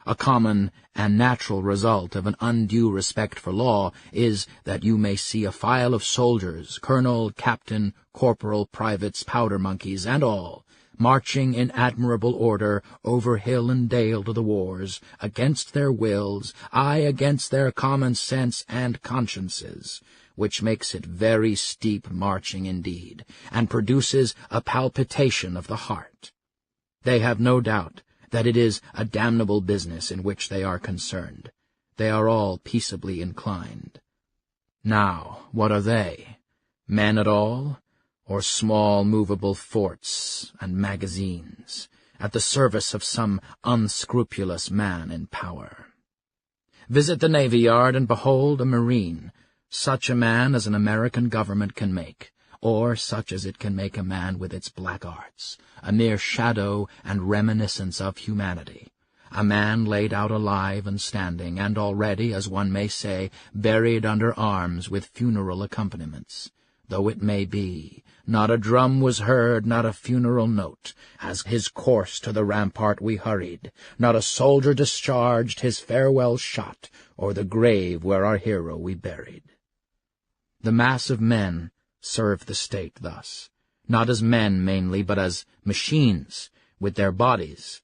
A common and natural result of an undue respect for law is that you may see a file of soldiers, colonel, captain, corporal, privates, powder monkeys, and all, marching in admirable order over hill and dale to the wars, against their wills, aye, against their common sense and consciences, which makes it very steep marching indeed, and produces a palpitation of the heart. They have no doubt that it is a damnable business in which they are concerned. They are all peaceably inclined. Now, what are they? Men at all, or small movable forts and magazines, at the service of some unscrupulous man in power? Visit the Navy Yard and behold a Marine, such a man as an American government can make, or such as it can make a man with its black arts, a mere shadow and reminiscence of humanity, a man laid out alive and standing, and already, as one may say, buried under arms with funeral accompaniments, though it may be, not a drum was heard, not a funeral note, as his course to the rampart we hurried, not a soldier discharged his farewell shot, or the grave where our hero we buried. The mass of men serve the state thus, not as men mainly, but as machines, with their bodies.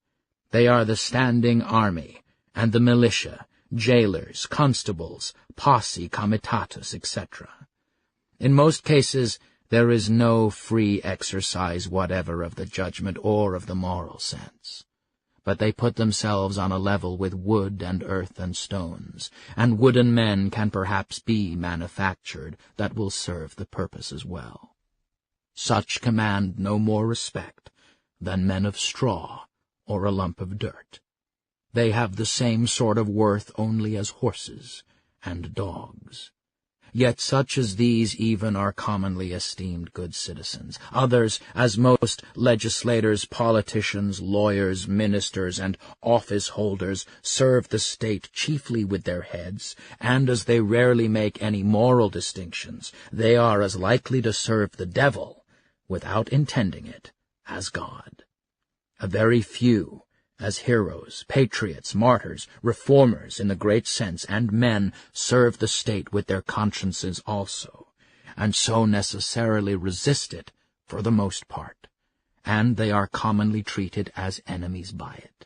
They are the standing army, and the militia, jailers, constables, posse comitatus, etc. In most cases there is no free exercise whatever of the judgment or of the moral sense. But they put themselves on a level with wood and earth and stones, and wooden men can perhaps be manufactured that will serve the purpose as well. Such command no more respect than men of straw or a lump of dirt. They have the same sort of worth only as horses and dogs. Yet such as these even are commonly esteemed good citizens. Others, as most legislators, politicians, lawyers, ministers, and office-holders, serve the state chiefly with their heads, and as they rarely make any moral distinctions, they are as likely to serve the devil, without intending it, as God. A very few, as heroes, patriots, martyrs, reformers in the great sense, and men, serve the state with their consciences also, and so necessarily resist it for the most part, and they are commonly treated as enemies by it.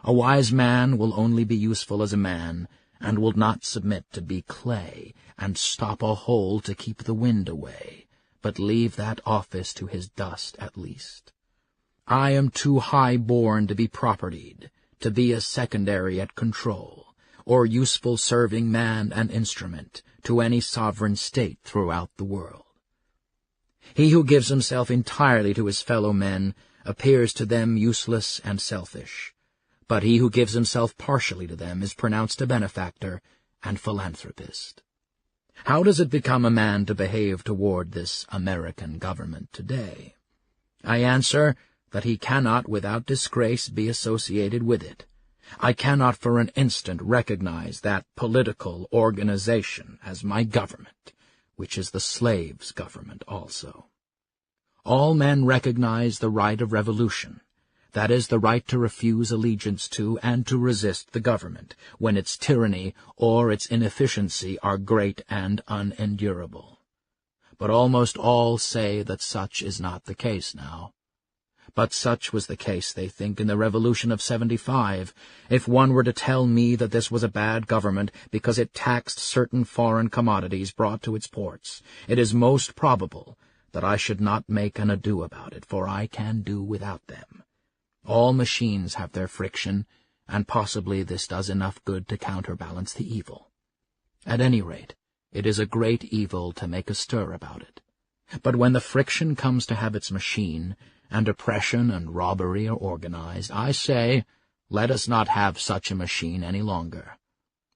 A wise man will only be useful as a man, and will not submit to be clay, and stop a hole to keep the wind away, but leave that office to his dust at least. I am too high-born to be propertied, to be a secondary at control, or useful serving man and instrument to any sovereign state throughout the world. He who gives himself entirely to his fellow men appears to them useless and selfish, but he who gives himself partially to them is pronounced a benefactor and philanthropist. How does it become a man to behave toward this American government today? I answer that he cannot without disgrace be associated with it. I cannot for an instant recognize that political organization as my government, which is the slave's government also. All men recognize the right of revolution, that is, the right to refuse allegiance to and to resist the government, when its tyranny or its inefficiency are great and unendurable. But almost all say that such is not the case now. But such was the case, they think, in the Revolution of '75. If one were to tell me that this was a bad government because it taxed certain foreign commodities brought to its ports, it is most probable that I should not make an ado about it, for I can do without them. All machines have their friction, and possibly this does enough good to counterbalance the evil. At any rate, it is a great evil to make a stir about it. But when the friction comes to have its machine, and oppression and robbery are organized, I say, let us not have such a machine any longer.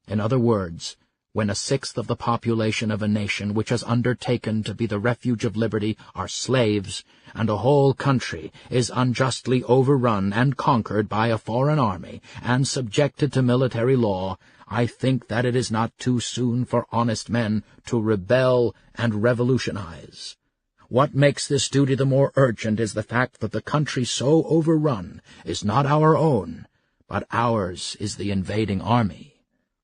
In other words, when a sixth of the population of a nation which has undertaken to be the refuge of liberty are slaves, and a whole country is unjustly overrun and conquered by a foreign army, and subjected to military law, I think that it is not too soon for honest men to rebel and revolutionize. What makes this duty the more urgent is the fact that the country so overrun is not our own, but ours is the invading army.